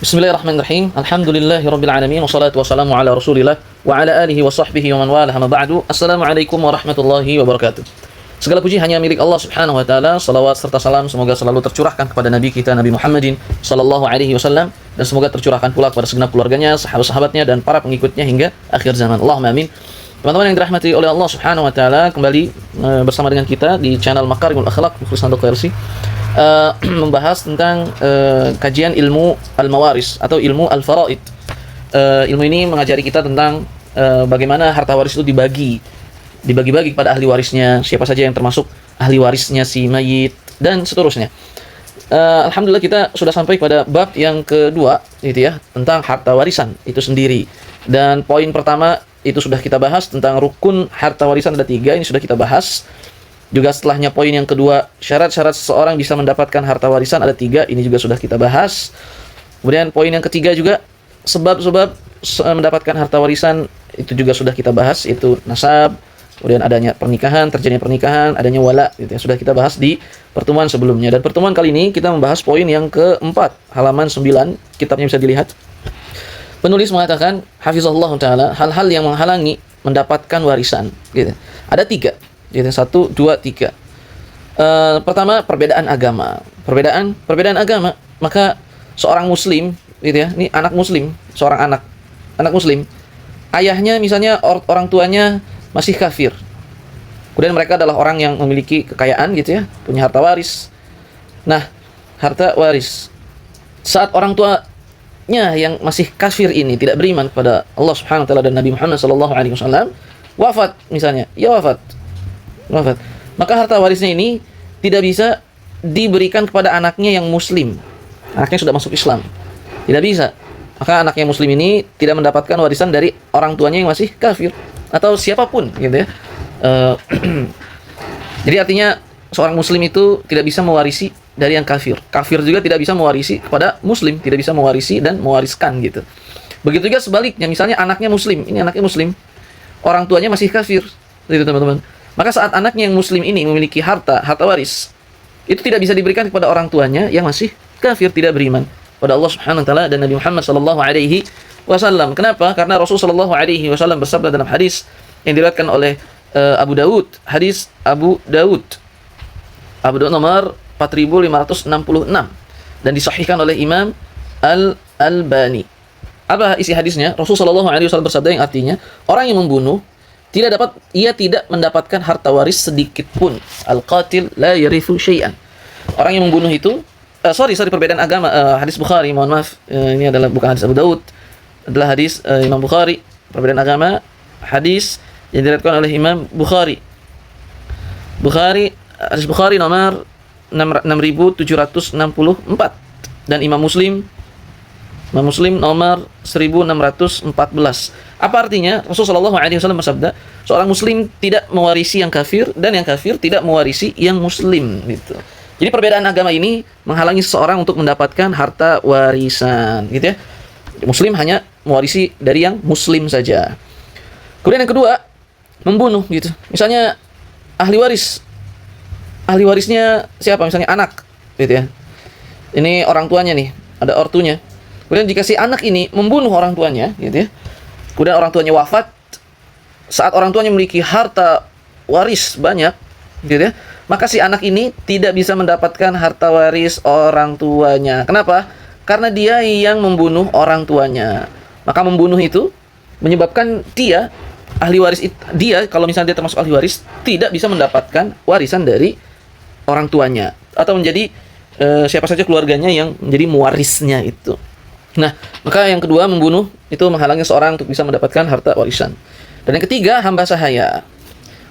Bismillahirrahmanirrahim. Alhamdulillahirabbil alamin wassalatu wassalamu ala Rasulillah wa ala alihi wa sahbihi wa man walah ma ba'du. Assalamualaikum warahmatullahi wabarakatuh. Segala puji hanya milik Allah Subhanahu wa taala. Salawat serta salam semoga selalu tercurahkan kepada nabi kita Nabi Muhammadin sallallahu alaihi wasallam dan semoga tercurahkan pula kepada segenap keluarganya, sahabat-sahabatnya dan para pengikutnya hingga akhir zaman. Allahumma amin. Teman-teman yang dirahmati oleh Allah Subhanahu wa taala, kembali bersama dengan kita di channel Makarimul Akhlaq Mukhlis Nando KLC. Membahas tentang kajian ilmu al-mawaris atau ilmu al-faraid. Ilmu ini mengajari kita tentang bagaimana harta waris itu dibagi-bagi kepada ahli warisnya, siapa saja yang termasuk ahli warisnya si mayit dan seterusnya. Alhamdulillah kita sudah sampai pada bab yang kedua gitu ya, tentang harta warisan itu sendiri. Dan poin pertama itu sudah kita bahas tentang rukun harta warisan ada 3, ini sudah kita bahas. Juga setelahnya poin yang kedua, syarat-syarat seseorang bisa mendapatkan harta warisan ada 3, ini juga sudah kita bahas. Kemudian poin yang ketiga juga, sebab-sebab mendapatkan harta warisan itu juga sudah kita bahas, itu nasab, kemudian adanya pernikahan, terjadinya pernikahan, adanya wala, gitu ya, sudah kita bahas di pertemuan sebelumnya. Dan pertemuan kali ini kita membahas poin yang keempat, halaman 9, kitabnya bisa dilihat. Penulis mengatakan, hafizallahu ta'ala, hal-hal yang menghalangi mendapatkan warisan, gitu. Ada 3. Jadi 1, 2, 3. Pertama, perbedaan agama. Perbedaan agama. Maka seorang muslim, gitu ya, ini anak muslim, seorang anak muslim, ayahnya misalnya orang tuanya masih kafir. Kemudian mereka adalah orang yang memiliki kekayaan, gitu ya, punya harta waris. Nah, harta waris. Saat orang tuanya yang masih kafir ini tidak beriman kepada Allah Subhanahu wa taala dan Nabi Muhammad sallallahu alaihi wasallam, wafat misalnya, wafat. Maka harta warisnya ini tidak bisa diberikan kepada anaknya yang muslim. Anaknya sudah masuk Islam. Tidak bisa. Maka anaknya muslim ini tidak mendapatkan warisan dari orang tuanya yang masih kafir atau siapapun gitu ya. Jadi artinya seorang muslim itu tidak bisa mewarisi dari yang kafir. Kafir juga tidak bisa mewarisi kepada muslim, tidak bisa mewarisi dan mewariskan gitu. Begitu juga sebaliknya, misalnya anaknya muslim, ini anaknya muslim, orang tuanya masih kafir. Gitu teman-teman. Maka saat anaknya yang muslim ini memiliki harta waris, itu tidak bisa diberikan kepada orang tuanya yang masih kafir, tidak beriman pada Allah Subhanahu wa taala dan Nabi Muhammad sallallahu alaihi wasallam. Kenapa? Karena Rasul sallallahu alaihi wasallam bersabda dalam hadis yang diriwayatkan oleh Abu Daud, hadis Abu Daud nomor 4566 dan disahihkan oleh Imam Al-Albani. Apa isi hadisnya? Rasul sallallahu alaihi wasallam bersabda yang artinya, orang yang membunuh ia tidak mendapatkan harta waris sedikit pun. Al-qatil la yarithu syai'an. Orang yang membunuh itu perbedaan agama, hadis Bukhari, mohon maaf, ini adalah bukan hadis Abu Daud, adalah hadis Imam Bukhari. Perbedaan agama, hadis yang diriwayatkan oleh Imam Bukhari. Hadis Bukhari nomor 6764 dan Imam Muslim nomor 1614. Apa artinya? Rasulullah SAW bersabda, seorang muslim tidak mewarisi yang kafir dan yang kafir tidak mewarisi yang muslim gitu. Jadi perbedaan agama ini menghalangi seseorang untuk mendapatkan harta warisan gitu ya. Muslim hanya mewarisi dari yang muslim saja. Kemudian yang kedua, membunuh gitu. Misalnya ahli warisnya siapa? Misalnya anak gitu ya. Ini orang tuanya nih, ada ortunya. Kemudian jika si anak ini membunuh orang tuanya, gitu ya, kemudian orang tuanya wafat, saat orang tuanya memiliki harta waris banyak, gitu ya, maka si anak ini tidak bisa mendapatkan harta waris orang tuanya. Kenapa? Karena dia yang membunuh orang tuanya. Maka membunuh itu menyebabkan dia, ahli waris dia, kalau misalnya dia termasuk ahli waris, tidak bisa mendapatkan warisan dari orang tuanya atau menjadi siapa saja keluarganya yang menjadi mewarisnya itu. Nah, maka yang kedua, membunuh itu menghalangi seorang untuk bisa mendapatkan harta warisan. Dan yang ketiga, hamba sahaya.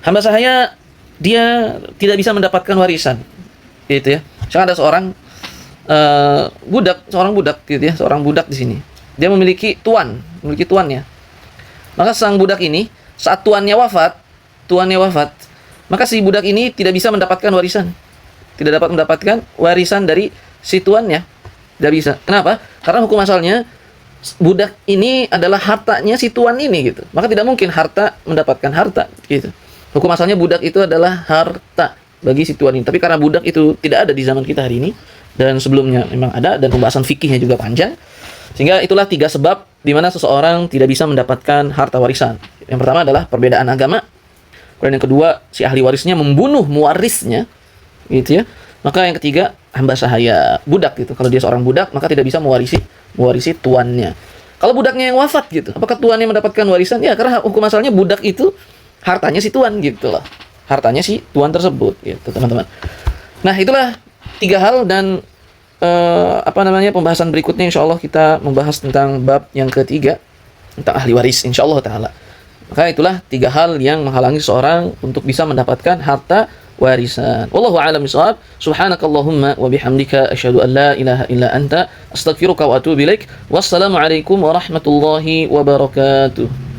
Hamba sahaya dia tidak bisa mendapatkan warisan. Gitu ya. Misalnya ada seorang seorang budak di sini. Dia memiliki tuannya. Maka sang budak ini saat tuannya wafat, maka si budak ini tidak bisa mendapatkan warisan. Tidak dapat mendapatkan warisan dari si tuannya. Tidak bisa. Kenapa? Karena hukum asalnya budak ini adalah hartanya si tuan ini gitu. Maka tidak mungkin harta mendapatkan harta gitu. Hukum asalnya budak itu adalah harta bagi si tuan ini. Tapi karena budak itu tidak ada di zaman kita hari ini dan sebelumnya memang ada dan pembahasan fikihnya juga panjang, Sehingga itulah 3 sebab di mana seseorang tidak bisa mendapatkan harta warisan. Yang pertama adalah perbedaan agama. Kemudian yang kedua, si ahli warisnya membunuh mewarisnya, gitu ya. Maka yang ketiga, hamba sahaya, budak gitu. Kalau dia seorang budak, maka tidak bisa mewarisi tuannya. Kalau budaknya yang wafat gitu, apakah tuannya mendapatkan warisan? Ya, karena hukum asalnya budak itu hartanya si tuan gitu loh. Hartanya si tuan tersebut gitu, teman-teman. Nah, itulah 3 hal dan pembahasan berikutnya insyaallah kita membahas tentang bab yang ketiga tentang ahli waris insyaallah taala. Maka itulah 3 hal yang menghalangi seorang untuk bisa mendapatkan harta warisan. Wallahu a'lam bishawab. Subhanakallahumma wa bihamdika asyhadu an la ilaha illa anta astaghfiruka wa atubu ilaik. Wassalamu alaikum warahmatullahi wabarakatuh.